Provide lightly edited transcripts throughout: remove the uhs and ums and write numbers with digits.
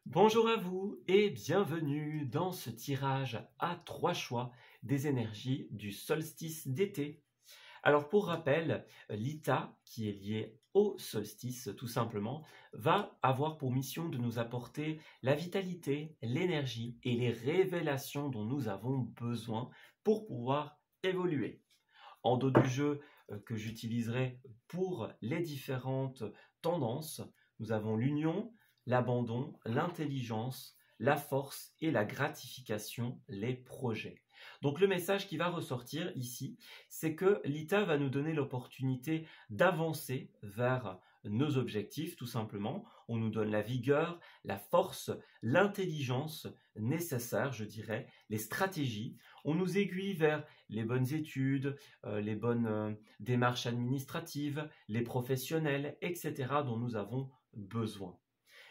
Bonjour à vous et bienvenue dans ce tirage à 3 choix des énergies du solstice d'été. Alors pour rappel, l'Ita, qui est lié au solstice tout simplement, va avoir pour mission de nous apporter la vitalité, l'énergie et les révélations dont nous avons besoin pour pouvoir évoluer. En dos du jeu que j'utiliserai pour les différentes tendances, nous avons l'union, l'abandon, l'intelligence, la force et la gratification, les projets. Donc le message qui va ressortir ici, c'est que l'ITA va nous donner l'opportunité d'avancer vers nos objectifs, tout simplement. On nous donne la vigueur, la force, l'intelligence nécessaire, je dirais, les stratégies. On nous aiguille vers les bonnes études, les bonnes démarches administratives, les professionnels, etc. dont nous avons besoin.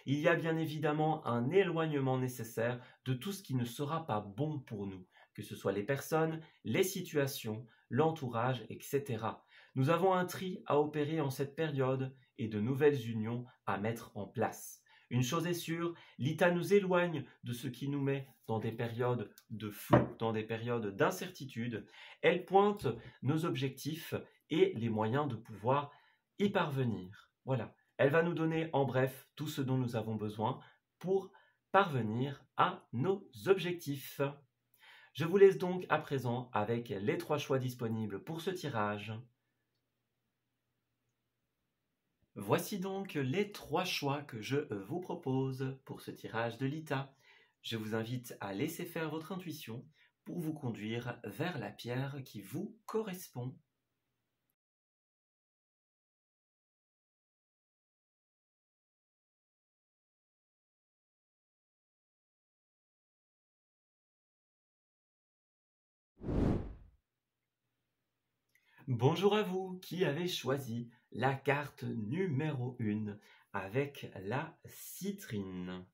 Il y a bien évidemment un éloignement nécessaire de tout ce qui ne sera pas bon pour nous, que ce soit les personnes, les situations, l'entourage, etc. Nous avons un tri à opérer en cette période et de nouvelles unions à mettre en place. Une chose est sûre, l'ITA nous éloigne de ce qui nous met dans des périodes de flou, dans des périodes d'incertitude. Elle pointe nos objectifs et les moyens de pouvoir y parvenir. Voilà. Elle va nous donner en bref tout ce dont nous avons besoin pour parvenir à nos objectifs. Je vous laisse donc à présent avec les 3 choix disponibles pour ce tirage. Voici donc les 3 choix que je vous propose pour ce tirage de l'ITA. Je vous invite à laisser faire votre intuition pour vous conduire vers la pierre qui vous correspond. Bonjour à vous qui avez choisi la carte numéro 1 avec la citrine.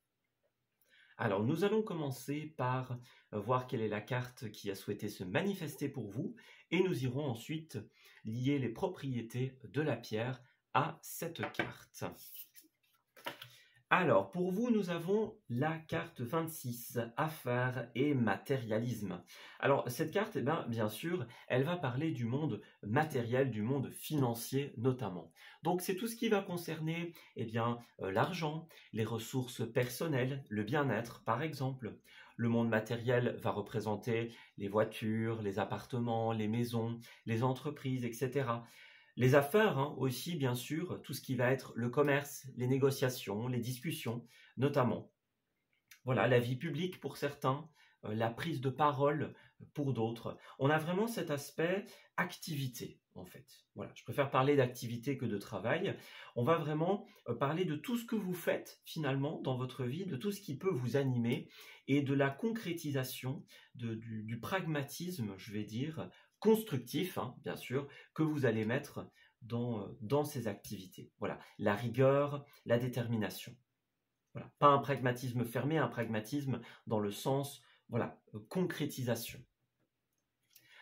Alors nous allons commencer par voir quelle est la carte qui a souhaité se manifester pour vous et nous irons ensuite lier les propriétés de la pierre à cette carte. Alors, pour vous, nous avons la carte 26, affaires et matérialisme. Alors, cette carte, bien sûr, elle va parler du monde matériel, du monde financier notamment. Donc, c'est tout ce qui va concerner l'argent, les ressources personnelles, le bien-être, par exemple. Le monde matériel va représenter les voitures, les appartements, les maisons, les entreprises, etc. Les affaires aussi, bien sûr, tout ce qui va être le commerce, les négociations, les discussions, notamment. Voilà, la vie publique pour certains, la prise de parole pour d'autres. On a vraiment cet aspect activité, en fait. Voilà, je préfère parler d'activité que de travail. On va vraiment parler de tout ce que vous faites, finalement, dans votre vie, de tout ce qui peut vous animer et de la concrétisation, du pragmatisme, je vais dire, constructif, bien sûr, que vous allez mettre dans ces activités. Voilà, la rigueur, la détermination. Voilà, pas un pragmatisme fermé, un pragmatisme dans le sens, concrétisation.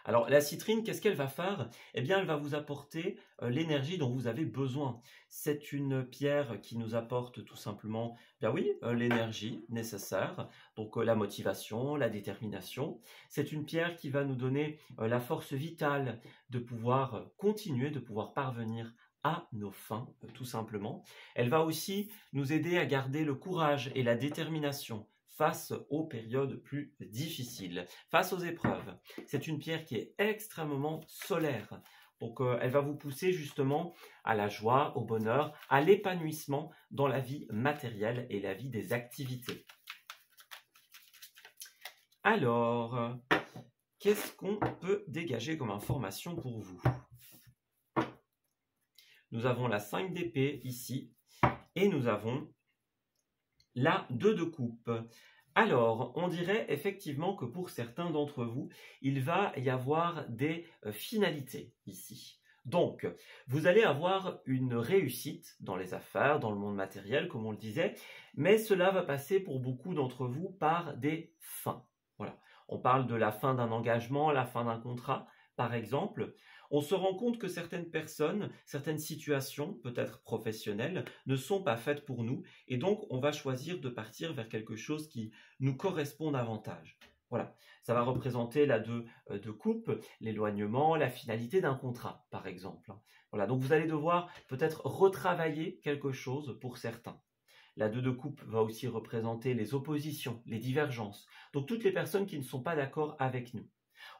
Alors la citrine, qu'est-ce qu'elle va faire? Eh bien, elle va vous apporter l'énergie dont vous avez besoin. C'est une pierre qui nous apporte tout simplement, l'énergie nécessaire, donc la motivation, la détermination. C'est une pierre qui va nous donner la force vitale de pouvoir continuer, de pouvoir parvenir à nos fins, tout simplement. Elle va aussi nous aider à garder le courage et la détermination face aux périodes plus difficiles, face aux épreuves. C'est une pierre qui est extrêmement solaire. Donc elle va vous pousser justement à la joie, au bonheur, à l'épanouissement dans la vie matérielle et la vie des activités. Alors, qu'est-ce qu'on peut dégager comme information pour vous? Nous avons la 5 d'épée ici et nous avons la 2 de coupe. Alors, on dirait effectivement que pour certains d'entre vous, il va y avoir des finalités ici. Donc, vous allez avoir une réussite dans les affaires, dans le monde matériel, comme on le disait, mais cela va passer pour beaucoup d'entre vous par des fins. Voilà. On parle de la fin d'un engagement, la fin d'un contrat, par exemple. On se rend compte que certaines personnes, certaines situations, peut-être professionnelles, ne sont pas faites pour nous et donc on va choisir de partir vers quelque chose qui nous correspond davantage. Voilà, ça va représenter la de coupe, l'éloignement, la finalité d'un contrat, par exemple. Voilà, donc vous allez devoir peut-être retravailler quelque chose pour certains. La 2 de coupe va aussi représenter les oppositions, les divergences. Donc toutes les personnes qui ne sont pas d'accord avec nous.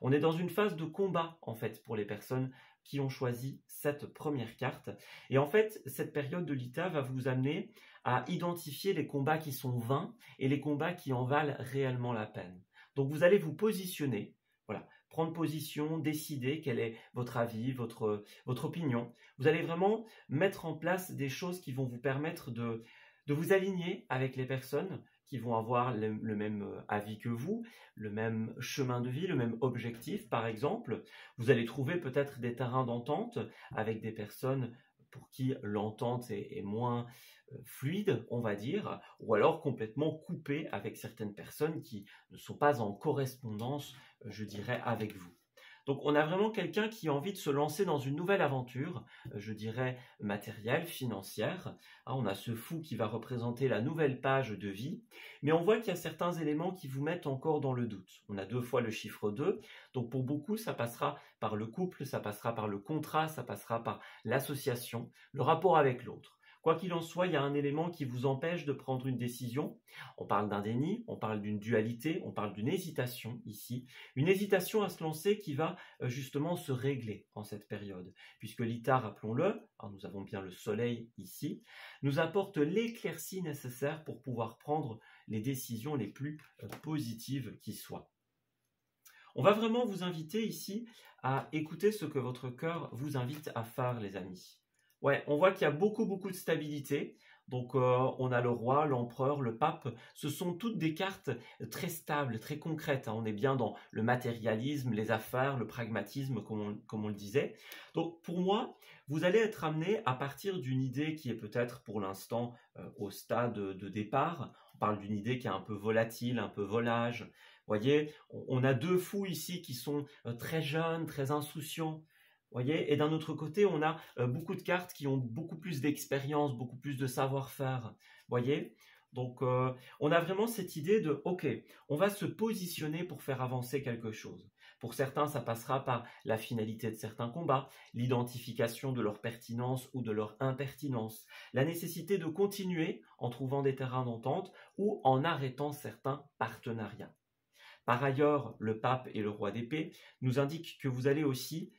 On est dans une phase de combat, en fait, pour les personnes qui ont choisi cette première carte. Et en fait, cette période de l'ITA va vous amener à identifier les combats qui sont vains et les combats qui en valent réellement la peine. Donc vous allez vous positionner, voilà, prendre position, décider quel est votre avis, votre opinion. Vous allez vraiment mettre en place des choses qui vont vous permettre de vous aligner avec les personnes qui vont avoir le même avis que vous, le même chemin de vie, le même objectif, par exemple. Vous allez trouver peut-être des terrains d'entente avec des personnes pour qui l'entente est moins fluide, on va dire, ou alors complètement coupé avec certaines personnes qui ne sont pas en correspondance, je dirais, avec vous. Donc on a vraiment quelqu'un qui a envie de se lancer dans une nouvelle aventure, je dirais matérielle, financière. On a ce fou qui va représenter la nouvelle page de vie, mais on voit qu'il y a certains éléments qui vous mettent encore dans le doute. On a 2 fois le chiffre 2, donc pour beaucoup ça passera par le couple, ça passera par le contrat, ça passera par l'association, le rapport avec l'autre. Quoi qu'il en soit, il y a un élément qui vous empêche de prendre une décision. On parle d'un déni, on parle d'une dualité, on parle d'une hésitation ici. Une hésitation à se lancer qui va justement se régler en cette période. Puisque l'ITA, rappelons-le, nous avons bien le soleil ici, nous apporte l'éclaircie nécessaire pour pouvoir prendre les décisions les plus positives qui soient. On va vraiment vous inviter ici à écouter ce que votre cœur vous invite à faire, les amis. Ouais, on voit qu'il y a beaucoup de stabilité. Donc on a le roi, l'empereur, le pape. Ce sont toutes des cartes très stables, très concrètes. On est bien dans le matérialisme, les affaires, le pragmatisme, comme on le disait. Donc pour moi, vous allez être amené à partir d'une idée qui est peut-être pour l'instant au stade de départ. On parle d'une idée qui est un peu volatile, un peu volage. Vous voyez, on a 2 fous ici qui sont très jeunes, très insouciants. Voyez, et d'un autre côté, on a beaucoup de cartes qui ont beaucoup plus d'expérience, beaucoup plus de savoir-faire. Voyez, donc on a vraiment cette idée de, ok, on va se positionner pour faire avancer quelque chose. Pour certains, ça passera par la finalité de certains combats, l'identification de leur pertinence ou de leur impertinence, la nécessité de continuer en trouvant des terrains d'entente ou en arrêtant certains partenariats. Par ailleurs, le pape et le roi d'épée nous indiquent que vous allez aussi,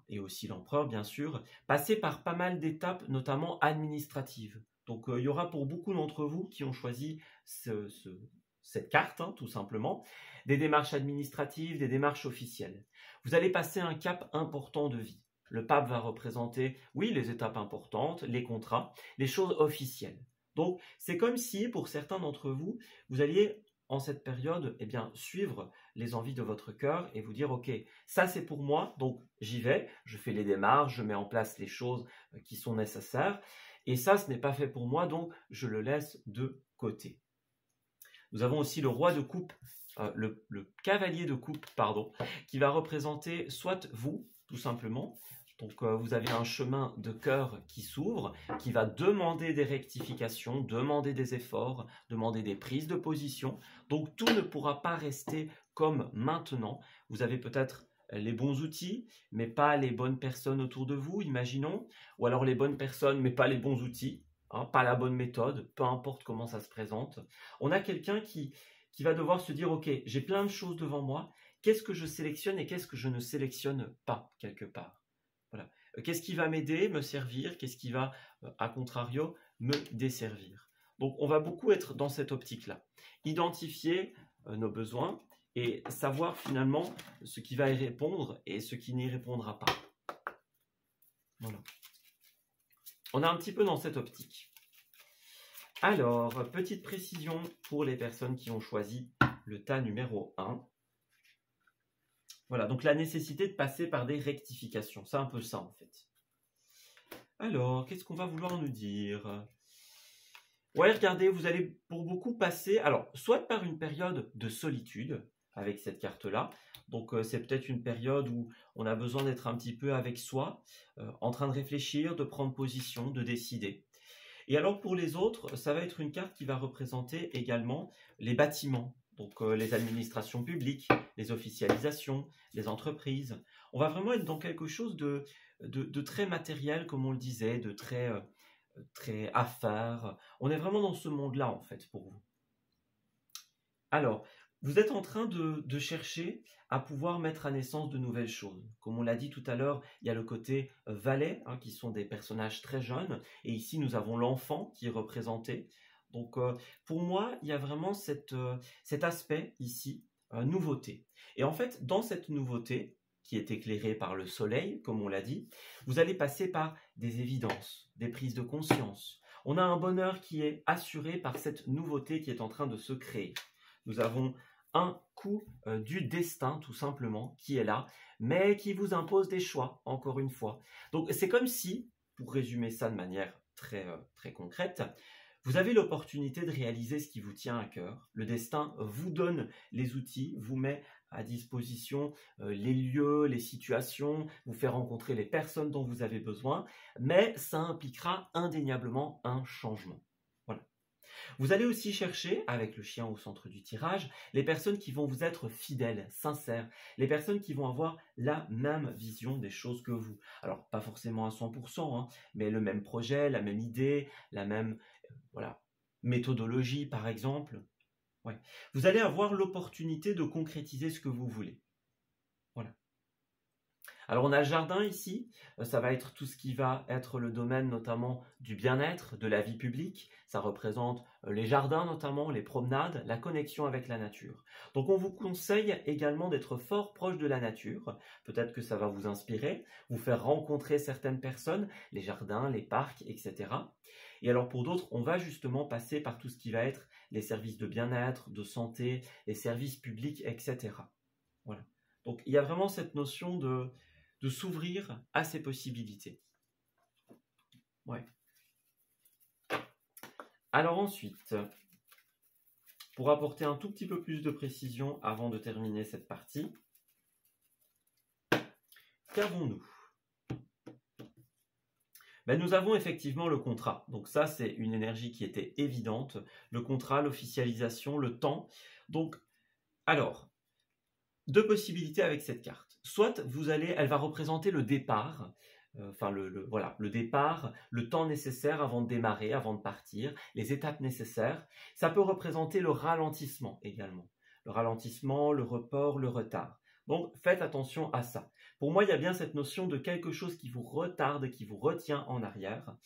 et aussi l'empereur bien sûr, passer par pas mal d'étapes, notamment administratives. Donc il y aura pour beaucoup d'entre vous qui ont choisi cette carte, tout simplement, des démarches administratives, des démarches officielles. Vous allez passer un cap important de vie. Le pape va représenter, oui, les étapes importantes, les contrats, les choses officielles. Donc c'est comme si, pour certains d'entre vous, vous alliez en cette période, suivre les envies de votre cœur et vous dire, ok, ça c'est pour moi, donc j'y vais, je fais les démarches, je mets en place les choses qui sont nécessaires, et ça, ce n'est pas fait pour moi, donc je le laisse de côté. Nous avons aussi le roi de coupe, le cavalier de coupe, pardon, qui va représenter soit vous, tout simplement. Donc vous avez un chemin de cœur qui s'ouvre, qui va demander des rectifications, demander des efforts, demander des prises de position. Donc tout ne pourra pas rester comme maintenant. Vous avez peut-être les bons outils, mais pas les bonnes personnes autour de vous, imaginons. Ou alors les bonnes personnes, mais pas les bons outils, pas la bonne méthode, peu importe comment ça se présente. On a quelqu'un qui va devoir se dire, ok, j'ai plein de choses devant moi, qu'est-ce que je sélectionne et qu'est-ce que je ne sélectionne pas quelque part? Voilà. Qu'est-ce qui va m'aider, me servir? Qu'est-ce qui va, à contrario, me desservir? Donc, on va beaucoup être dans cette optique-là. Identifier nos besoins et savoir finalement ce qui va y répondre et ce qui n'y répondra pas. Voilà. On est un petit peu dans cette optique. Alors, petite précision pour les personnes qui ont choisi le tas numéro 1. Voilà, donc la nécessité de passer par des rectifications. C'est un peu ça, en fait. Alors, qu'est-ce qu'on va vouloir nous dire? Ouais, regardez, vous allez pour beaucoup passer, alors, soit par une période de solitude, avec cette carte-là. Donc, c'est peut-être une période où on a besoin d'être un petit peu avec soi, en train de réfléchir, de prendre position, de décider. Et alors pour les autres, ça va être une carte qui va représenter également les bâtiments, donc les administrations publiques, les officialisations, les entreprises. On va vraiment être dans quelque chose de très matériel, comme on le disait, de très affaires. On est vraiment dans ce monde-là, en fait, pour vous. Alors, vous êtes en train de chercher à pouvoir mettre à naissance de nouvelles choses. Comme on l'a dit tout à l'heure, il y a le côté valet, hein, qui sont des personnages très jeunes, et ici nous avons l'enfant qui est représenté. Donc pour moi, il y a vraiment cet aspect ici, nouveauté. Et en fait, dans cette nouveauté, qui est éclairée par le soleil, comme on l'a dit, vous allez passer par des évidences, des prises de conscience. On a un bonheur qui est assuré par cette nouveauté qui est en train de se créer. Nous avons un coup du destin, tout simplement, qui est là, mais qui vous impose des choix, encore une fois. Donc, c'est comme si, pour résumer ça de manière très concrète, vous avez l'opportunité de réaliser ce qui vous tient à cœur. Le destin vous donne les outils, vous met à disposition les lieux, les situations, vous fait rencontrer les personnes dont vous avez besoin, mais ça impliquera indéniablement un changement. Voilà. Vous allez aussi chercher, avec le chien au centre du tirage, les personnes qui vont vous être fidèles, sincères, les personnes qui vont avoir la même vision des choses que vous. Alors, pas forcément à 100%, hein, mais le même projet, la même idée, la même voilà, méthodologie, par exemple. Ouais. Vous allez avoir l'opportunité de concrétiser ce que vous voulez. Voilà. Alors on a le jardin ici, ça va être tout ce qui va être le domaine notamment du bien-être, de la vie publique. Ça représente les jardins notamment, les promenades, la connexion avec la nature. Donc on vous conseille également d'être fort proche de la nature. Peut-être que ça va vous inspirer, vous faire rencontrer certaines personnes, les jardins, les parcs, etc. Et alors pour d'autres, on va justement passer par tout ce qui va être les services de bien-être, de santé, les services publics, etc. Voilà. Donc il y a vraiment cette notion de s'ouvrir à ces possibilités. Ouais. Alors ensuite, pour apporter un tout petit peu plus de précision avant de terminer cette partie, qu'avons-nous ? Ben, nous avons effectivement le contrat. Donc ça, c'est une énergie qui était évidente. Le contrat, l'officialisation, le temps. Donc, alors, deux possibilités avec cette carte. Soit elle va représenter le départ, voilà, le départ, le temps nécessaire avant de démarrer, avant de partir, les étapes nécessaires. Ça peut représenter le ralentissement également. Le ralentissement, le report, le retard. Donc, faites attention à ça. Pour moi, il y a bien cette notion de quelque chose qui vous retarde, qui vous retient en arrière.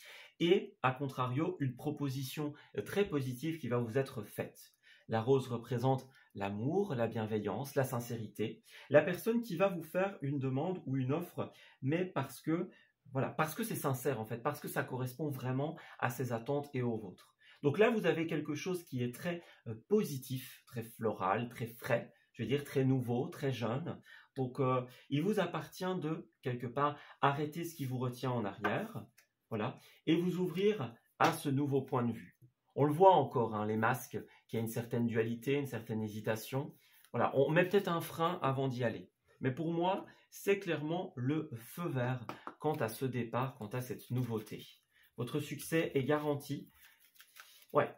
Et, à contrario, une proposition très positive qui va vous être faite. La rose représente l'amour, la bienveillance, la sincérité. La personne qui va vous faire une demande ou une offre, mais parce que c'est sincère en fait, parce que ça correspond vraiment à ses attentes et aux vôtres. Donc là, vous avez quelque chose qui est très positif, très floral, très frais, je veux dire très nouveau, très jeune. Donc, il vous appartient de, quelque part, arrêter ce qui vous retient en arrière, voilà, et vous ouvrir à ce nouveau point de vue. On le voit encore, hein, les masques, qu'il y a une certaine dualité, une certaine hésitation. Voilà, on met peut-être un frein avant d'y aller. Mais pour moi, c'est clairement le feu vert quant à ce départ, quant à cette nouveauté. Votre succès est garanti. Ouais.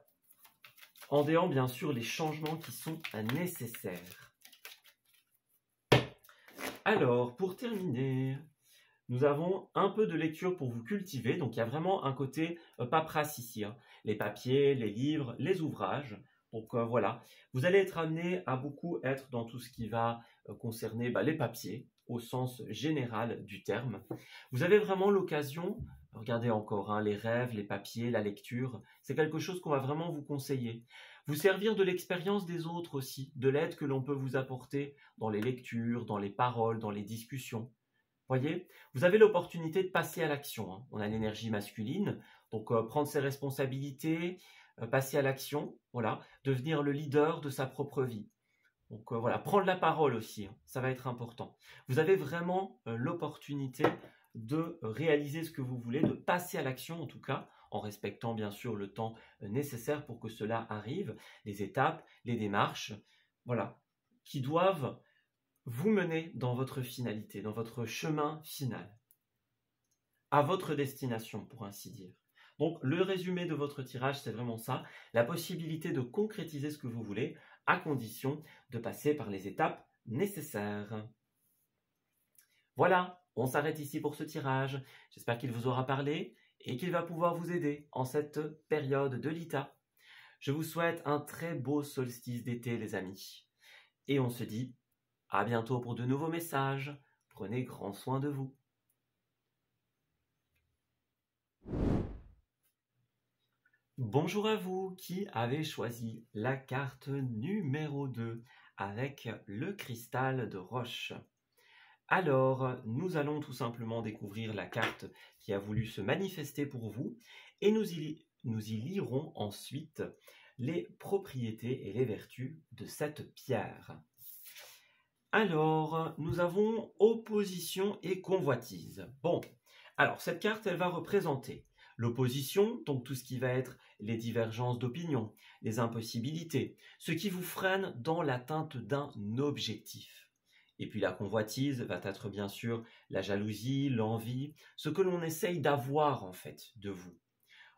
En déant, bien sûr, les changements qui sont nécessaires. Alors, pour terminer, nous avons un peu de lecture pour vous cultiver. Donc, il y a vraiment un côté paperasse ici, hein. Les papiers, les livres, les ouvrages. Donc, voilà. Vous allez être amené à beaucoup être dans tout ce qui va concerner les papiers, au sens général du terme. Vous avez vraiment l'occasion, regardez encore, hein, les rêves, les papiers, la lecture, c'est quelque chose qu'on va vraiment vous conseiller. Vous servir de l'expérience des autres aussi, de l'aide que l'on peut vous apporter dans les lectures, dans les paroles, dans les discussions. Voyez, vous avez l'opportunité de passer à l'action, hein. On a l'énergie masculine, donc prendre ses responsabilités, passer à l'action, voilà, devenir le leader de sa propre vie. Donc voilà, prendre la parole aussi, hein, ça va être important. Vous avez vraiment l'opportunité de réaliser ce que vous voulez, de passer à l'action en tout cas, en respectant bien sûr le temps nécessaire pour que cela arrive, les étapes, les démarches, voilà. qui doivent vous mener dans votre finalité, dans votre chemin final, à votre destination, pour ainsi dire. Donc, le résumé de votre tirage, c'est vraiment ça, la possibilité de concrétiser ce que vous voulez, à condition de passer par les étapes nécessaires. Voilà, on s'arrête ici pour ce tirage. J'espère qu'il vous aura parlé et qu'il va pouvoir vous aider en cette période de l'ITA. Je vous souhaite un très beau solstice d'été, les amis. Et on se dit à bientôt pour de nouveaux messages. Prenez grand soin de vous. Bonjour à vous qui avez choisi la carte numéro 2 avec le cristal de roche. Alors, nous allons tout simplement découvrir la carte qui a voulu se manifester pour vous et nous y lirons ensuite les propriétés et les vertus de cette pierre. Alors, nous avons opposition et convoitise. Bon, alors cette carte, elle va représenter l'opposition, donc tout ce qui va être les divergences d'opinion, les impossibilités, ce qui vous freine dans l'atteinte d'un objectif. Et puis la convoitise va être bien sûr la jalousie, l'envie, ce que l'on essaye d'avoir en fait de vous.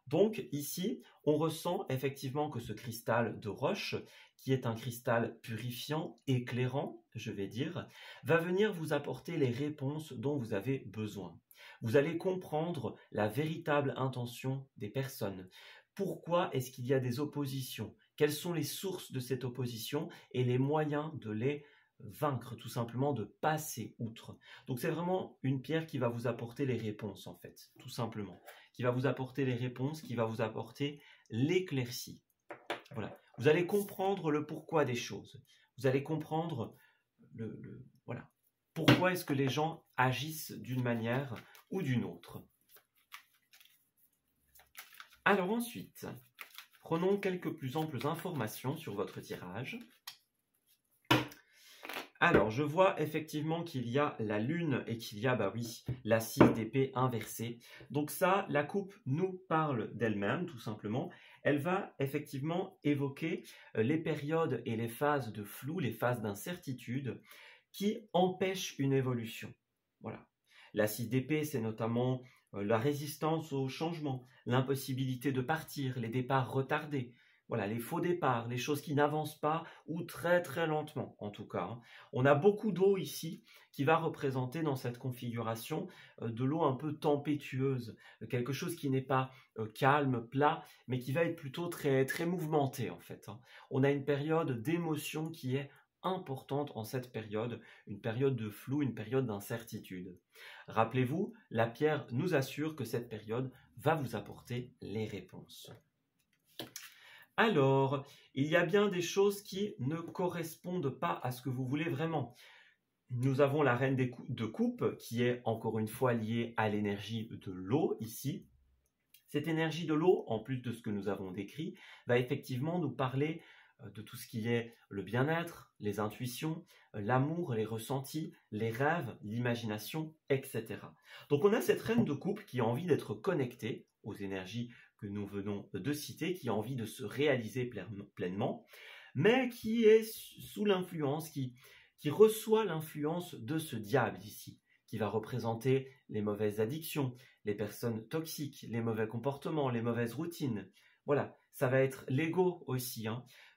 Donc ici, on ressent effectivement que ce cristal de roche, qui est un cristal purifiant, éclairant, je vais dire, va venir vous apporter les réponses dont vous avez besoin. Vous allez comprendre la véritable intention des personnes. Pourquoi est-ce qu'il y a des oppositions? Quelles sont les sources de cette opposition et les moyens de les vaincre, tout simplement de passer outre. Donc c'est vraiment une pierre qui va vous apporter les réponses en fait, tout simplement. Qui va vous apporter les réponses, qui va vous apporter l'éclaircie. Voilà. Vous allez comprendre le pourquoi des choses. Vous allez comprendre voilà. Pourquoi est-ce que les gens agissent d'une manière ou d'une autre. Alors ensuite, prenons quelques plus amples informations sur votre tirage. Alors, je vois effectivement qu'il y a la lune et qu'il y a, bah oui, la 6 d'épée inversée. Donc ça, la coupe nous parle d'elle-même, tout simplement. Elle va effectivement évoquer les périodes et les phases de flou, les phases d'incertitude qui empêchent une évolution. Voilà. La 6 d'épée, c'est notamment la résistance au changement, l'impossibilité de partir, les départs retardés. Voilà, les faux départs, les choses qui n'avancent pas ou très très lentement en tout cas. On a beaucoup d'eau ici qui va représenter dans cette configuration de l'eau un peu tempétueuse, quelque chose qui n'est pas calme, plat, mais qui va être plutôt très, très mouvementé en fait. On a une période d'émotion qui est importante en cette période, une période de flou, une période d'incertitude. Rappelez-vous, la pierre nous assure que cette période va vous apporter les réponses. Alors, il y a bien des choses qui ne correspondent pas à ce que vous voulez vraiment. Nous avons la reine de coupe qui est encore une fois liée à l'énergie de l'eau ici. Cette énergie de l'eau, en plus de ce que nous avons décrit, va effectivement nous parler de tout ce qui est le bien-être, les intuitions, l'amour, les ressentis, les rêves, l'imagination, etc. Donc on a cette reine de coupe qui a envie d'être connectée aux énergies que nous venons de citer, qui a envie de se réaliser pleinement, mais qui est sous l'influence, qui reçoit l'influence de ce diable ici, qui va représenter les mauvaises addictions, les personnes toxiques, les mauvais comportements, les mauvaises routines. Voilà, ça va être l'ego aussi,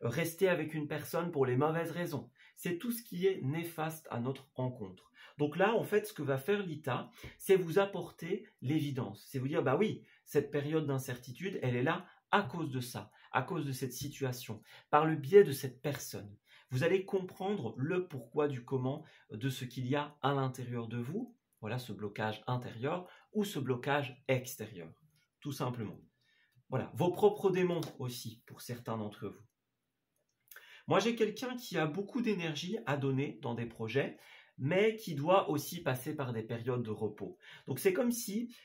rester avec une personne pour les mauvaises raisons. C'est tout ce qui est néfaste à notre rencontre. Donc là, en fait, ce que va faire l'ITA, c'est vous apporter l'évidence. C'est vous dire, bah oui, cette période d'incertitude, elle est là à cause de ça, à cause de cette situation, par le biais de cette personne. Vous allez comprendre le pourquoi du comment de ce qu'il y a à l'intérieur de vous, voilà ce blocage intérieur ou ce blocage extérieur, tout simplement. Voilà, vos propres démons aussi, pour certains d'entre vous. Moi, j'ai quelqu'un qui a beaucoup d'énergie à donner dans des projets, mais qui doit aussi passer par des périodes de repos. Donc c'est comme si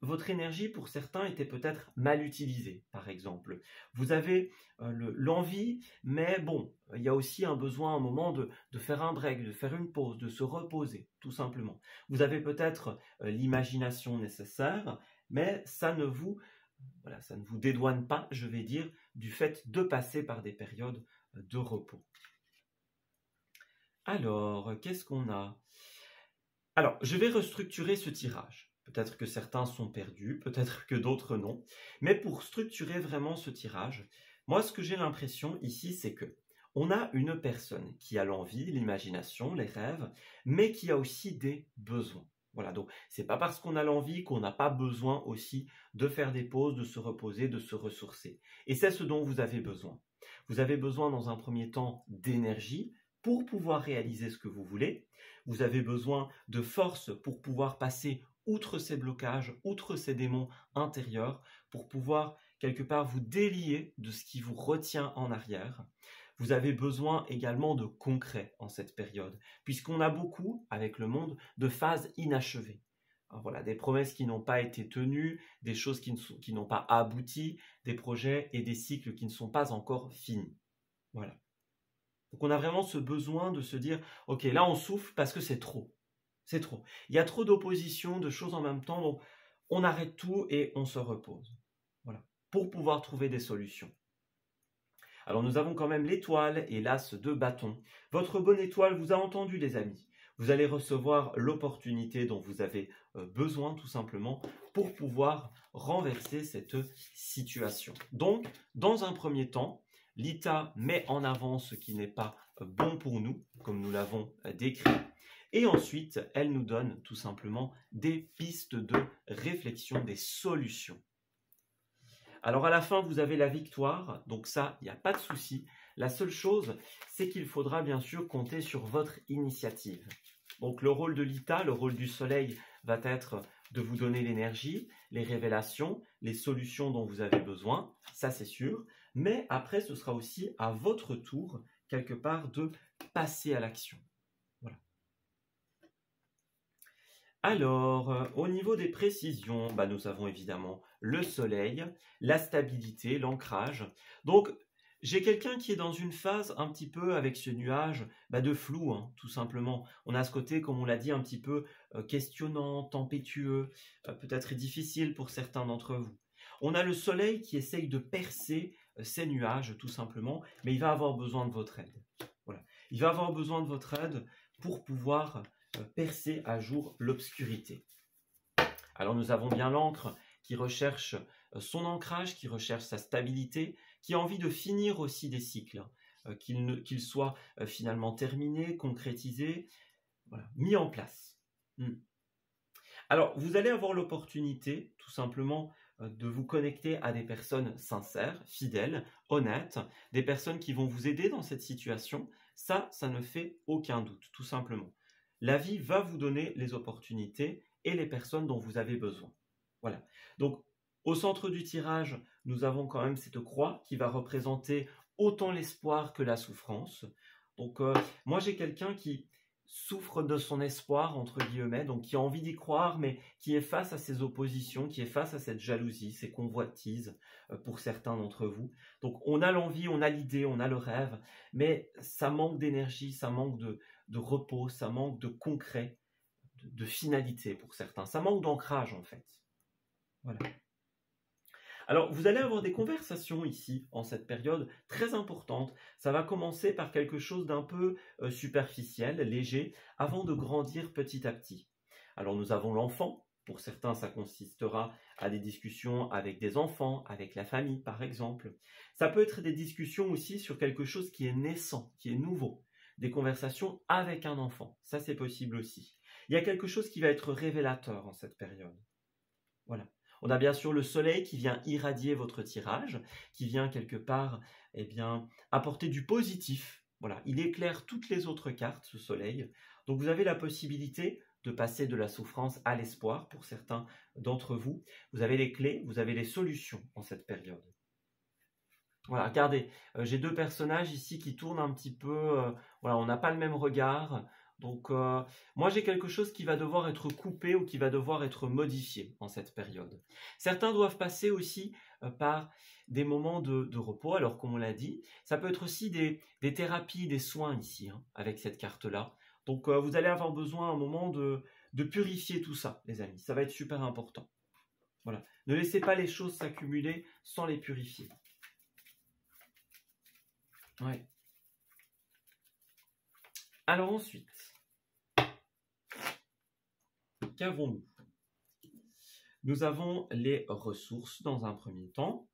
votre énergie pour certains était peut-être mal utilisée, par exemple. Vous avez l'envie, mais bon, il y a aussi un besoin à un moment de faire un break, de faire une pause, de se reposer, tout simplement. Vous avez peut-être l'imagination nécessaire, mais ça ne vous dédouane pas, je vais dire, du fait de passer par des périodes de repos. Alors, qu'est-ce qu'on a? Alors, je vais restructurer ce tirage. Peut-être que certains sont perdus, peut-être que d'autres non. Mais pour structurer vraiment ce tirage, moi, ce que j'ai l'impression ici, c'est que on a une personne qui a l'envie, l'imagination, les rêves, mais qui a aussi des besoins. Voilà, donc c'est pas parce qu'on a l'envie qu'on n'a pas besoin aussi de faire des pauses, de se reposer, de se ressourcer. Et c'est ce dont vous avez besoin. Vous avez besoin dans un premier temps d'énergie pour pouvoir réaliser ce que vous voulez. Vous avez besoin de force pour pouvoir passer outre ces blocages, outre ces démons intérieurs, pour pouvoir quelque part vous délier de ce qui vous retient en arrière. Vous avez besoin également de concret en cette période, puisqu'on a beaucoup, avec le monde, de phases inachevées. Alors voilà, des promesses qui n'ont pas été tenues, des choses qui n'ont pas abouti, des projets et des cycles qui ne sont pas encore finis. Voilà. Donc on a vraiment ce besoin de se dire, ok, là on souffle parce que c'est trop. C'est trop. Il y a trop d'opposition, de choses en même temps, donc on arrête tout et on se repose. Voilà. Pour pouvoir trouver des solutions. Alors nous avons quand même l'étoile et l'as de bâton. Votre bonne étoile vous a entendu les amis. Vous allez recevoir l'opportunité dont vous avez besoin tout simplement pour pouvoir renverser cette situation. Donc, dans un premier temps, l'ITA met en avant ce qui n'est pas bon pour nous, comme nous l'avons décrit. Et ensuite, elle nous donne tout simplement des pistes de réflexion, des solutions. Alors à la fin, vous avez la victoire, donc ça, il n'y a pas de souci. La seule chose, c'est qu'il faudra bien sûr compter sur votre initiative. Donc le rôle de l'ITA, le rôle du soleil va être de vous donner l'énergie, les révélations, les solutions dont vous avez besoin, ça c'est sûr. Mais après, ce sera aussi à votre tour, quelque part, de passer à l'action. Voilà. Alors, au niveau des précisions, nous avons évidemment le soleil, la stabilité, l'ancrage. Donc, j'ai quelqu'un qui est dans une phase un petit peu avec ce nuage de flou, hein, tout simplement. On a ce côté, comme on l'a dit, un petit peu questionnant, tempétueux, peut-être difficile pour certains d'entre vous. On a le soleil qui essaye de percer ces nuages, tout simplement, mais il va avoir besoin de votre aide. Voilà. Il va avoir besoin de votre aide pour pouvoir percer à jour l'obscurité. Alors nous avons bien l'encre qui recherche son ancrage, qui recherche sa stabilité, qui a envie de finir aussi des cycles, qu'ils soient finalement terminés, concrétisés, voilà, mis en place. Alors vous allez avoir l'opportunité tout simplement de vous connecter à des personnes sincères, fidèles, honnêtes, des personnes qui vont vous aider dans cette situation. Ça ne fait aucun doute, tout simplement. La vie va vous donner les opportunités et les personnes dont vous avez besoin. Voilà. Donc, au centre du tirage, nous avons quand même cette croix qui va représenter autant l'espoir que la souffrance. Donc, moi, j'ai quelqu'un qui souffre de son espoir, entre guillemets, donc qui a envie d'y croire, mais qui est face à ces oppositions, qui est face à cette jalousie, ces convoitises pour certains d'entre vous. Donc, on a l'envie, on a l'idée, on a le rêve, mais ça manque d'énergie, ça manque de repos, ça manque de concret, de finalité pour certains. Ça manque d'ancrage en fait. Voilà. Alors, vous allez avoir des conversations ici, en cette période, très importantes. Ça va commencer par quelque chose d'un peu superficiel, léger, avant de grandir petit à petit. Alors, nous avons l'enfant. Pour certains, ça consistera à des discussions avec des enfants, avec la famille, par exemple. Ça peut être des discussions aussi sur quelque chose qui est naissant, qui est nouveau. Des conversations avec un enfant. Ça, c'est possible aussi. Il y a quelque chose qui va être révélateur en cette période. Voilà. On a bien sûr le soleil qui vient irradier votre tirage, qui vient quelque part apporter du positif. Voilà, il éclaire toutes les autres cartes, ce soleil. Donc vous avez la possibilité de passer de la souffrance à l'espoir pour certains d'entre vous. Vous avez les clés, vous avez les solutions en cette période. Voilà, regardez, j'ai deux personnages ici qui tournent un petit peu, voilà, on n'a pas le même regard. Donc, moi, j'ai quelque chose qui va devoir être coupé ou qui va devoir être modifié en cette période. Certains doivent passer aussi par des moments de repos. Alors, comme on l'a dit, ça peut être aussi des thérapies, des soins ici, hein, avec cette carte-là. Donc, vous allez avoir besoin à un moment de purifier tout ça, les amis. Ça va être super important. Voilà. Ne laissez pas les choses s'accumuler sans les purifier. Ouais. Alors ensuite, qu'avons-nous? Nous avons les ressources dans un premier temps.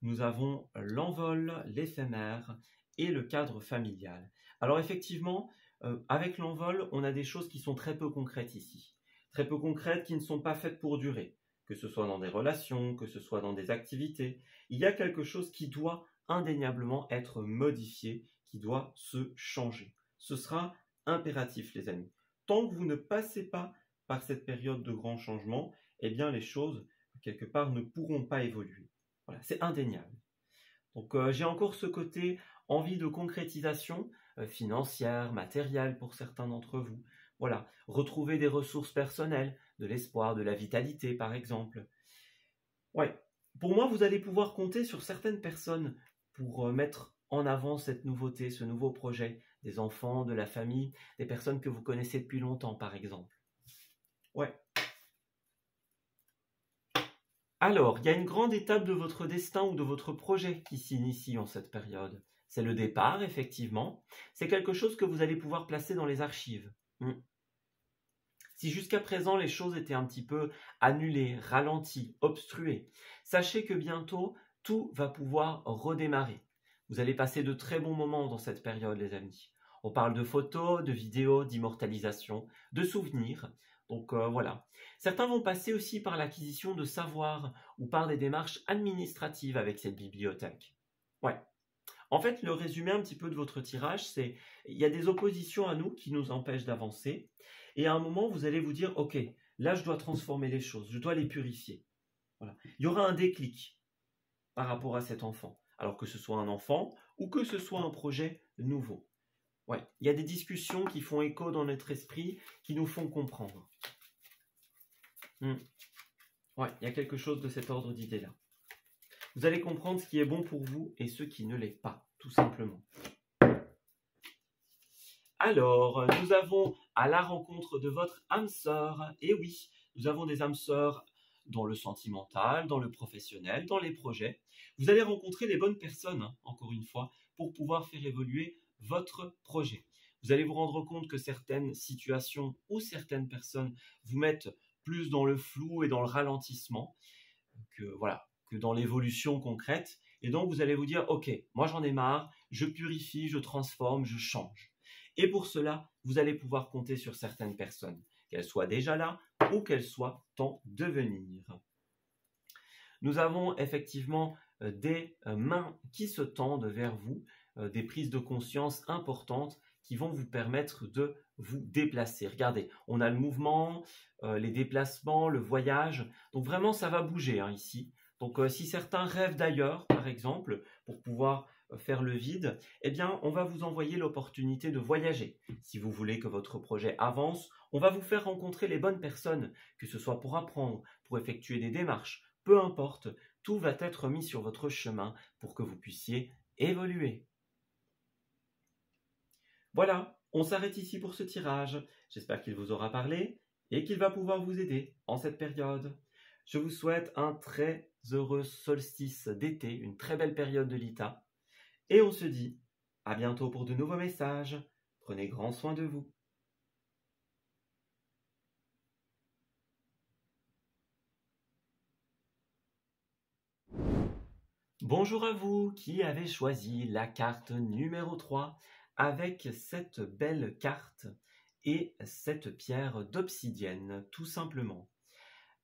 Nous avons l'envol, l'éphémère et le cadre familial. Alors effectivement, avec l'envol, on a des choses qui sont très peu concrètes ici. Très peu concrètes qui ne sont pas faites pour durer. Que ce soit dans des relations, que ce soit dans des activités. Il y a quelque chose qui doit indéniablement être modifié, qui doit se changer. Ce sera impératif, les amis. Tant que vous ne passez pas par cette période de grand changement, eh bien les choses, quelque part, ne pourront pas évoluer. Voilà, c'est indéniable. Donc j'ai encore ce côté envie de concrétisation financière, matérielle pour certains d'entre vous. Voilà, retrouver des ressources personnelles, de l'espoir, de la vitalité par exemple. Ouais, pour moi vous allez pouvoir compter sur certaines personnes pour mettre en avant cette nouveauté, ce nouveau projet, des enfants, de la famille, des personnes que vous connaissez depuis longtemps par exemple. Ouais. Alors, il y a une grande étape de votre destin ou de votre projet qui s'initie en cette période. C'est le départ, effectivement. C'est quelque chose que vous allez pouvoir placer dans les archives. Si jusqu'à présent les choses étaient un petit peu annulées, ralenties, obstruées, sachez que bientôt tout va pouvoir redémarrer. Vous allez passer de très bons moments dans cette période, les amis. On parle de photos, de vidéos, d'immortalisation, de souvenirs. Donc voilà. Certains vont passer aussi par l'acquisition de savoir ou par des démarches administratives avec cette bibliothèque. Ouais. En fait, le résumé un petit peu de votre tirage, c'est il y a des oppositions à nous qui nous empêchent d'avancer. Et à un moment, vous allez vous dire, ok, là, je dois transformer les choses, je dois les purifier. Voilà. Il y aura un déclic par rapport à cet enfant. Alors que ce soit un enfant ou que ce soit un projet nouveau. Ouais, il y a des discussions qui font écho dans notre esprit, qui nous font comprendre. Ouais, il y a quelque chose de cet ordre d'idée-là. Vous allez comprendre ce qui est bon pour vous et ce qui ne l'est pas, tout simplement. Alors, nous avons à la rencontre de votre âme sœur. Et oui, nous avons des âmes sœurs dans le sentimental, dans le professionnel, dans les projets. Vous allez rencontrer les bonnes personnes, encore une fois, pour pouvoir faire évoluer votre projet. Vous allez vous rendre compte que certaines situations ou certaines personnes vous mettent plus dans le flou et dans le ralentissement que dans l'évolution concrète. Et donc, vous allez vous dire, ok, moi j'en ai marre, je purifie, je transforme, je change. Et pour cela, vous allez pouvoir compter sur certaines personnes, qu'elles soient déjà là ou qu'elles soient en devenir. Nous avons effectivement des mains qui se tendent vers vous, des prises de conscience importantes qui vont vous permettre de vous déplacer. Regardez, on a le mouvement, les déplacements, le voyage. Donc vraiment, ça va bouger ici. Donc si certains rêvent d'ailleurs, par exemple, pour pouvoir faire le vide, eh bien, on va vous envoyer l'opportunité de voyager. Si vous voulez que votre projet avance, on va vous faire rencontrer les bonnes personnes, que ce soit pour apprendre, pour effectuer des démarches, peu importe, tout va être mis sur votre chemin pour que vous puissiez évoluer. Voilà, on s'arrête ici pour ce tirage. J'espère qu'il vous aura parlé et qu'il va pouvoir vous aider en cette période. Je vous souhaite un très heureux solstice d'été, une très belle période de l'ITA. Et on se dit à bientôt pour de nouveaux messages. Prenez grand soin de vous. Bonjour à vous qui avez choisi la carte numéro 3 avec cette belle carte et cette pierre d'obsidienne, tout simplement.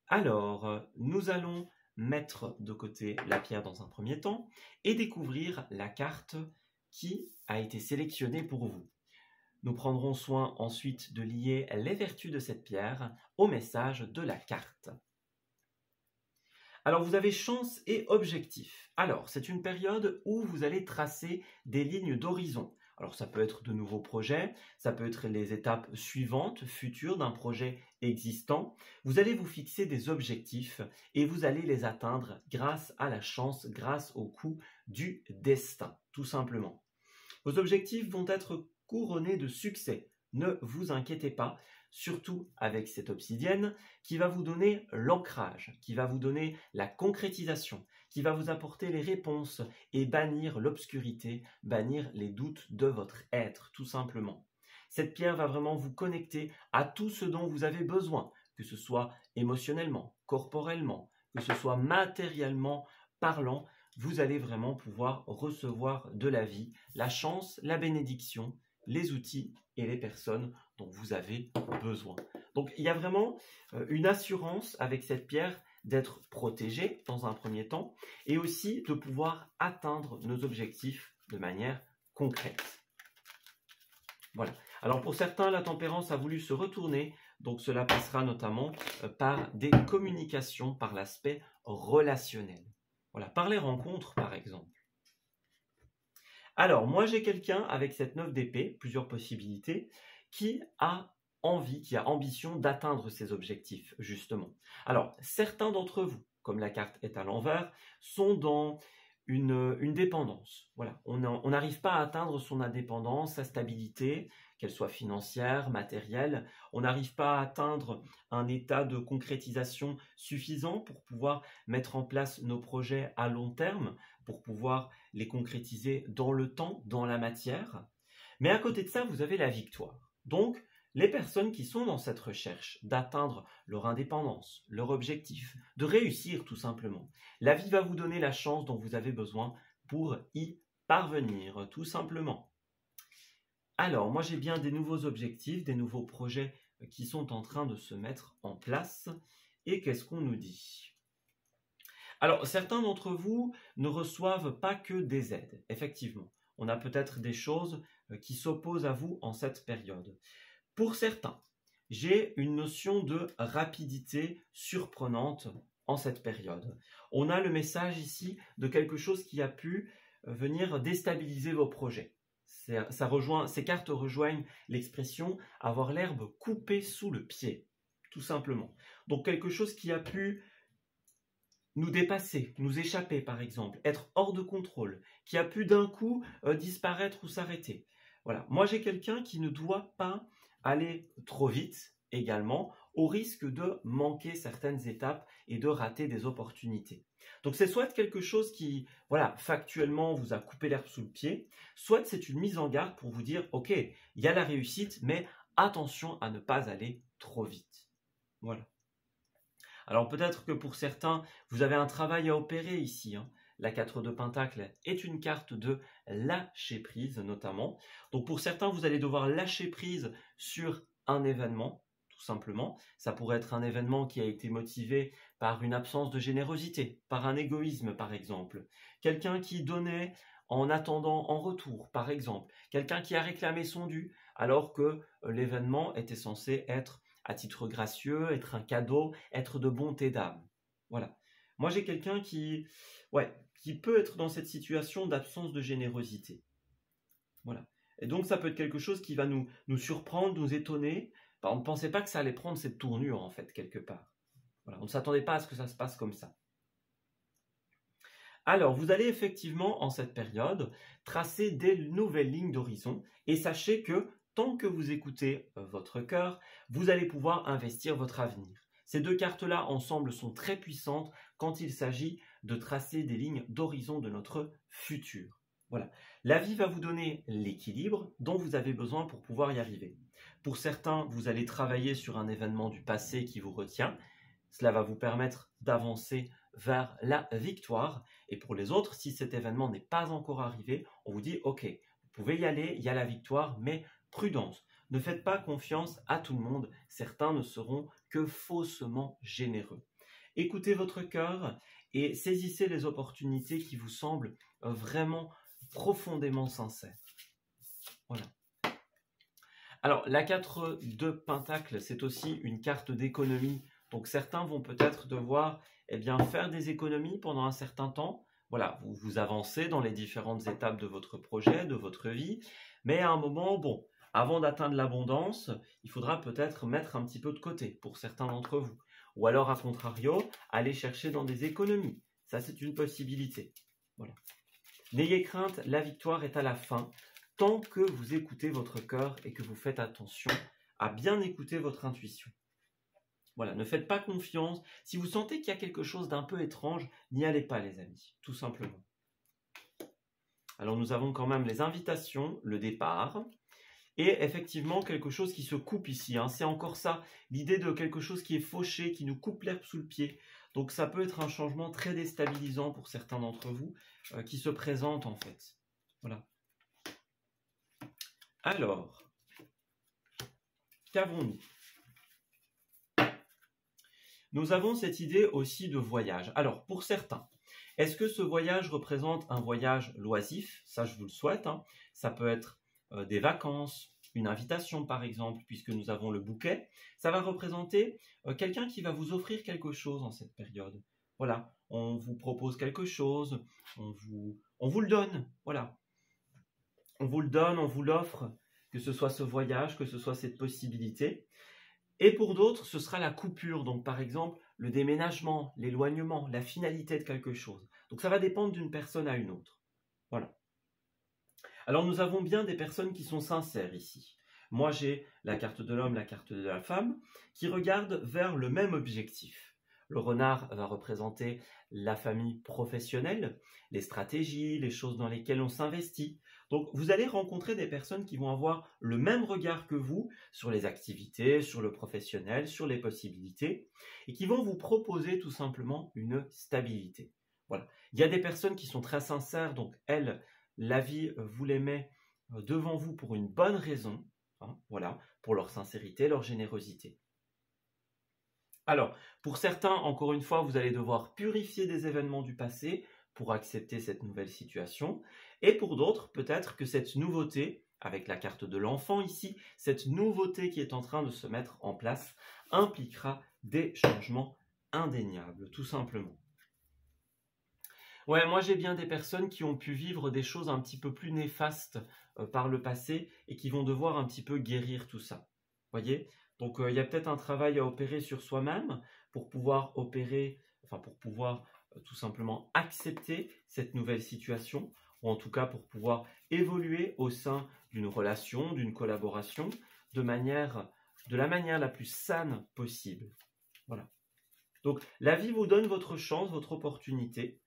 Alors, nous allons mettre de côté la pierre dans un premier temps et découvrir la carte qui a été sélectionnée pour vous. Nous prendrons soin ensuite de lier les vertus de cette pierre au message de la carte. Alors, vous avez chance et objectif. Alors, c'est une période où vous allez tracer des lignes d'horizon. Alors, ça peut être de nouveaux projets, ça peut être les étapes suivantes, futures d'un projet existant. Vous allez vous fixer des objectifs et vous allez les atteindre grâce à la chance, grâce au coup du destin, tout simplement. Vos objectifs vont être couronnés de succès. Ne vous inquiétez pas, surtout avec cette obsidienne qui va vous donner l'ancrage, qui va vous donner la concrétisation, qui va vous apporter les réponses et bannir l'obscurité, bannir les doutes de votre être, tout simplement. Cette pierre va vraiment vous connecter à tout ce dont vous avez besoin, que ce soit émotionnellement, corporellement, que ce soit matériellement parlant. Vous allez vraiment pouvoir recevoir de la vie, la chance, la bénédiction, les outils et les personnes dont vous avez besoin. Donc il y a vraiment une assurance avec cette pierre d'être protégé dans un premier temps et aussi de pouvoir atteindre nos objectifs de manière concrète. Voilà. Alors pour certains, la tempérance a voulu se retourner, donc cela passera notamment par des communications, par l'aspect relationnel. Voilà, par les rencontres par exemple. Alors moi j'ai quelqu'un avec cette 9 d'épée, plusieurs possibilités, qui a envie, qui a ambition d'atteindre ses objectifs justement. Alors certains d'entre vous, comme la carte est à l'envers, sont dans une dépendance. Voilà, on n'arrive pas à atteindre son indépendance, sa stabilité, qu'elle soit financière, matérielle. On n'arrive pas à atteindre un état de concrétisation suffisant pour pouvoir mettre en place nos projets à long terme, pour pouvoir les concrétiser dans le temps, dans la matière. Mais à côté de ça, vous avez la victoire. Donc, les personnes qui sont dans cette recherche d'atteindre leur indépendance, leur objectif, de réussir tout simplement, la vie va vous donner la chance dont vous avez besoin pour y parvenir, tout simplement. Alors, moi j'ai bien des nouveaux objectifs, des nouveaux projets qui sont en train de se mettre en place. Et qu'est-ce qu'on nous dit ? Alors, certains d'entre vous ne reçoivent pas que des aides, effectivement. On a peut-être des choses qui s'opposent à vous en cette période. Pour certains, j'ai une notion de rapidité surprenante en cette période. On a le message ici de quelque chose qui a pu venir déstabiliser vos projets. Ces cartes rejoignent l'expression « avoir l'herbe coupée sous le pied », tout simplement. Donc quelque chose qui a pu nous dépasser, nous échapper par exemple, être hors de contrôle, qui a pu d'un coup disparaître ou s'arrêter. Voilà. Moi j'ai quelqu'un qui ne doit pas aller trop vite également, au risque de manquer certaines étapes et de rater des opportunités. Donc c'est soit quelque chose qui, voilà, factuellement vous a coupé l'herbe sous le pied, soit c'est une mise en garde pour vous dire, ok, il y a la réussite, mais attention à ne pas aller trop vite. Voilà. Alors peut-être que pour certains, vous avez un travail à opérer ici, hein. La 4 de Pentacle est une carte de lâcher prise notamment. Donc pour certains, vous allez devoir lâcher prise sur un événement, tout simplement. Ça pourrait être un événement qui a été motivé par une absence de générosité, par un égoïsme par exemple. Quelqu'un qui donnait en attendant en retour par exemple. Quelqu'un qui a réclamé son dû alors que l'événement était censé être à titre gracieux, être un cadeau, être de bonté d'âme. Voilà. Moi j'ai quelqu'un qui peut être dans cette situation d'absence de générosité. Voilà. Et donc ça peut être quelque chose qui va nous surprendre, nous étonner. On ne pensait pas que ça allait prendre cette tournure en fait, quelque part. Voilà. On ne s'attendait pas à ce que ça se passe comme ça. Alors, vous allez effectivement, en cette période, tracer des nouvelles lignes d'horizon et sachez que tant que vous écoutez votre cœur, vous allez pouvoir investir votre avenir. Ces deux cartes-là, ensemble, sont très puissantes quand il s'agit de tracer des lignes d'horizon de notre futur. Voilà. La vie va vous donner l'équilibre dont vous avez besoin pour pouvoir y arriver. Pour certains, vous allez travailler sur un événement du passé qui vous retient. Cela va vous permettre d'avancer vers la victoire. Et pour les autres, si cet événement n'est pas encore arrivé, on vous dit « Ok, vous pouvez y aller, il y a la victoire, mais prudence. Ne faites pas confiance à tout le monde. Certains ne seront que faussement généreux. » Écoutez votre cœur et saisissez les opportunités qui vous semblent vraiment profondément sincères. Voilà. Alors, la 4 de Pentacle, c'est aussi une carte d'économie. Donc, certains vont peut-être devoir faire des économies pendant un certain temps. Voilà, vous avancez dans les différentes étapes de votre projet, de votre vie. Mais à un moment, bon, avant d'atteindre l'abondance, il faudra peut-être mettre un petit peu de côté pour certains d'entre vous. Ou alors, à contrario, aller chercher dans des économies. Ça, c'est une possibilité. Voilà. N'ayez crainte, la victoire est à la fin. Tant que vous écoutez votre cœur et que vous faites attention à bien écouter votre intuition. Voilà, ne faites pas confiance. Si vous sentez qu'il y a quelque chose d'un peu étrange, n'y allez pas les amis, tout simplement. Alors nous avons quand même les invitations, le départ. Et effectivement, quelque chose qui se coupe ici, hein. C'est encore ça, l'idée de quelque chose qui est fauché, qui nous coupe l'herbe sous le pied. Donc ça peut être un changement très déstabilisant pour certains d'entre vous qui se présente en fait. Voilà. Alors, qu'avons-nous? Nous avons cette idée aussi de voyage. Alors, pour certains, est-ce que ce voyage représente un voyage loisif? Ça, je vous le souhaite, hein. Ça peut être des vacances, une invitation par exemple, puisque nous avons le bouquet. Ça va représenter quelqu'un qui va vous offrir quelque chose en cette période. Voilà, on vous propose quelque chose, on vous le donne, voilà. On vous le donne, on vous l'offre, que ce soit ce voyage, que ce soit cette possibilité. Et pour d'autres, ce sera la coupure, donc par exemple le déménagement, l'éloignement, la finalité de quelque chose. Donc ça va dépendre d'une personne à une autre. Voilà. Alors nous avons bien des personnes qui sont sincères ici. Moi j'ai la carte de l'homme, la carte de la femme, qui regardent vers le même objectif. Le renard va représenter la famille professionnelle, les stratégies, les choses dans lesquelles on s'investit. Donc vous allez rencontrer des personnes qui vont avoir le même regard que vous sur les activités, sur le professionnel, sur les possibilités, et qui vont vous proposer tout simplement une stabilité. Voilà. Il y a des personnes qui sont très sincères, donc elles, la vie vous les met devant vous pour une bonne raison, hein, voilà, pour leur sincérité, leur générosité. Alors, pour certains, encore une fois, vous allez devoir purifier des événements du passé pour accepter cette nouvelle situation. Et pour d'autres, peut-être que cette nouveauté, avec la carte de l'enfant ici, cette nouveauté qui est en train de se mettre en place, impliquera des changements indéniables, tout simplement. Ouais, moi j'ai bien des personnes qui ont pu vivre des choses un petit peu plus néfastes par le passé et qui vont devoir un petit peu guérir tout ça. Voyez? Donc il y a peut-être un travail à opérer sur soi-même pour pouvoir opérer, enfin pour pouvoir tout simplement accepter cette nouvelle situation, ou en tout cas pour pouvoir évoluer au sein d'une relation, d'une collaboration, de la manière la plus saine possible. Voilà. Donc la vie vous donne votre chance, votre opportunité.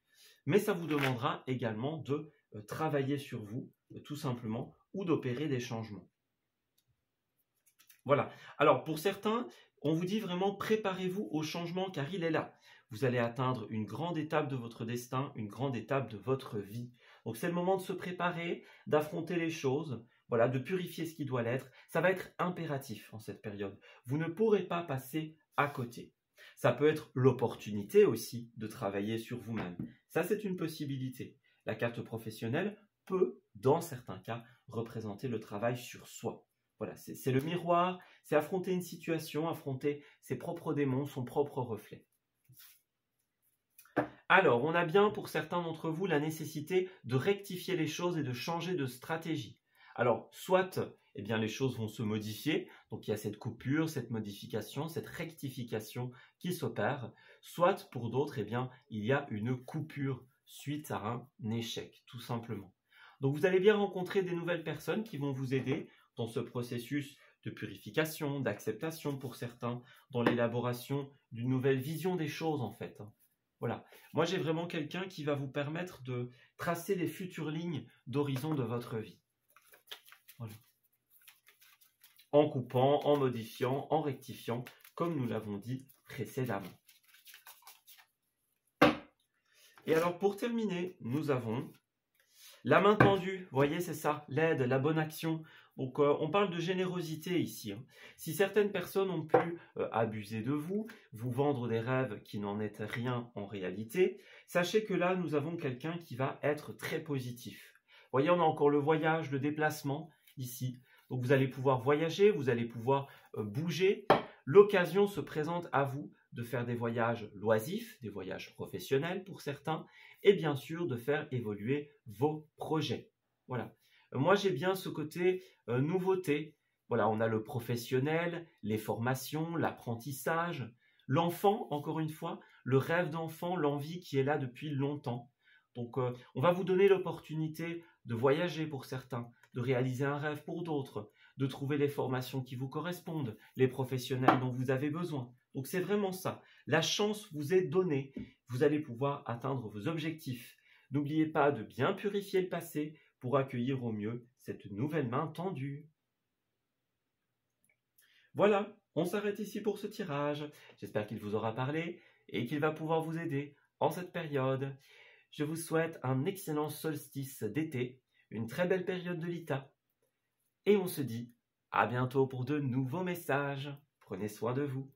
Mais ça vous demandera également de travailler sur vous, tout simplement, ou d'opérer des changements. Voilà. Alors, pour certains, on vous dit vraiment préparez-vous au changement car il est là. Vous allez atteindre une grande étape de votre destin, une grande étape de votre vie. Donc, c'est le moment de se préparer, d'affronter les choses, voilà, de purifier ce qui doit l'être. Ça va être impératif en cette période. Vous ne pourrez pas passer à côté. Ça peut être l'opportunité aussi de travailler sur vous-même. Ça, c'est une possibilité. La carte professionnelle peut, dans certains cas, représenter le travail sur soi. Voilà, c'est le miroir, c'est affronter une situation, affronter ses propres démons, son propre reflet. Alors, on a bien pour certains d'entre vous la nécessité de rectifier les choses et de changer de stratégie. Alors, soit eh bien, les choses vont se modifier, donc il y a cette coupure, cette modification, cette rectification qui s'opère, soit pour d'autres, eh bien, il y a une coupure suite à un échec, tout simplement. Donc vous allez bien rencontrer des nouvelles personnes qui vont vous aider dans ce processus de purification, d'acceptation pour certains, dans l'élaboration d'une nouvelle vision des choses en fait. Voilà. Moi j'ai vraiment quelqu'un qui va vous permettre de tracer les futures lignes d'horizon de votre vie. Voilà. En coupant, en modifiant, en rectifiant, comme nous l'avons dit précédemment. Et alors pour terminer, nous avons la main tendue, vous voyez c'est ça, l'aide, la bonne action. Donc on parle de générosité ici. Hein. Si certaines personnes ont pu abuser de vous, vous vendre des rêves qui n'en étaient rien en réalité, sachez que là nous avons quelqu'un qui va être très positif. Vous voyez, on a encore le voyage, le déplacement ici. Donc vous allez pouvoir voyager, vous allez pouvoir bouger. L'occasion se présente à vous de faire des voyages loisifs, des voyages professionnels pour certains, et bien sûr de faire évoluer vos projets. Voilà. Moi j'ai bien ce côté nouveauté. Voilà, on a le professionnel, les formations, l'apprentissage, l'enfant, encore une fois, le rêve d'enfant, l'envie qui est là depuis longtemps. Donc on va vous donner l'opportunité de voyager pour certains, de réaliser un rêve pour d'autres, de trouver les formations qui vous correspondent, les professionnels dont vous avez besoin. Donc c'est vraiment ça. La chance vous est donnée. Vous allez pouvoir atteindre vos objectifs. N'oubliez pas de bien purifier le passé pour accueillir au mieux cette nouvelle main tendue. Voilà, on s'arrête ici pour ce tirage. J'espère qu'il vous aura parlé et qu'il va pouvoir vous aider en cette période. Je vous souhaite un excellent solstice d'été, une très belle période de l'ITA. Et on se dit à bientôt pour de nouveaux messages. Prenez soin de vous.